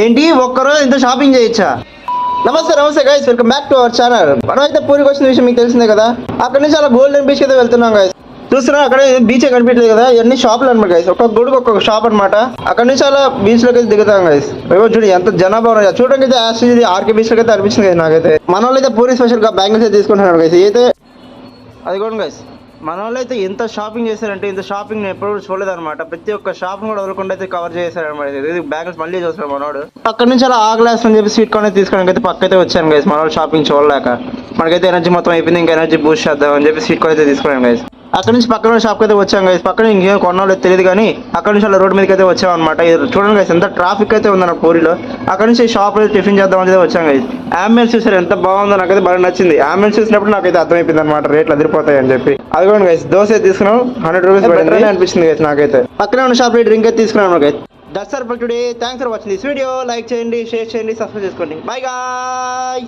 ఏంటి ఒక్కరోజు ఇంత షాపింగ్ చేయొచ్చా? నమస్తే నమస్తే guys, welcome back to our channel. మనం అయితే పూరికి వచ్చిన విషయం మీకు తెలిసిందే కదా. అక్కడ నుంచి అలా గోల్డెన్ బీచ్ అయితే వెళ్తున్నాం గైస్. చూస్తున్నా అక్కడ బీచ్ కనిపించలేదు కదా, ఇవన్నీ షాపులు అనమాట గైస్. ఒక్కొక్క గుడికి ఒక్కొక్క షాప్ అనమాట. అక్కడ నుంచి అలా బీచ్ లోకి అయితే దిగుతాం గైస్. చూడు ఎంత జనాభా ఉన్నాయి. చూడడానికి అయితే యాక్చువల్లీ ఆర్కే బీచ్ లోకి అయితే అనిపించింది గైస్ నాకైతే. మన వాళ్ళు అయితే పూరి స్పెషల్ గా బ్యాంగిల్స్ అయితే తీసుకుంటున్నారు గైస్. అయితే అది కూడా గైస్, మన వాళ్ళు అయితే ఎంత షాపింగ్ చేశారంటే ఇంత షాపింగ్ నేను ఎప్పుడు చూడలేదు అనమాట. ప్రతి ఒక్క షాప్ కూడా వదలకుండా అయితే కవర్ చేశారనమాట. ఇది బ్యాంగిల్స్ మళ్ళీ చూస్తాడు మనోడు. అక్కడ నుంచి అలా ఆగ్లాస్ అని చెప్పి స్వీట్ కార్న్ అయితే తీసుకోవడానికి అయితే పక్క అయితే వచ్చాను గైస్. మన వాళ్ళు షాపింగ్ చూడలేక మనకైతే ఎనర్జీ మొత్తం అయిపోయింది, ఇంకా ఎనర్జీ బూస్ట్ చేద్దాం అని చెప్పి స్వీట్ కార్న్ అయితే తీసుకున్నాను గైస్. అక్కడ నుంచి పక్కన షాప్కి అయితే వచ్చాం గైస్. పక్కన ఇంకేం కొన్నాళ్ళు తెలియదు కానీ అక్కడ నుంచి అలా రోడ్ మీదకి అయితే వచ్చాం అనమాట. చూడండి గైస్ ఎంత ట్రాఫిక్ అయితే ఉందన్న పూరిలో. అక్కడ నుంచి షాప్ అయితే టిఫిన్ చేద్దాం అని వచ్చాం గైస్. అంబులెన్స్ చూసారు ఎంత బాగుందో, నాకైతే బాగా నచ్చింది. అంబులెన్స్ చూసినప్పుడు నాకైతే అర్థమైపోయింది అనమాట రేట్లు అదిరిపోతాయి అని చెప్పి. అది కూడా గైస్ దోశ తీసుకున్నాం, 100 రూపీస్ బెటర్ అనిపించింది గైస్ నాకైతే. పక్కన ఉన్న షాప్ డ్రింక్ అయితే తీసుకున్నాను guys. That's all for today. Thanks for watching this video. Like చేయండి, షేర్ చేయండి, సబ్స్క్రైబ్ చేసుకోండి. By guys.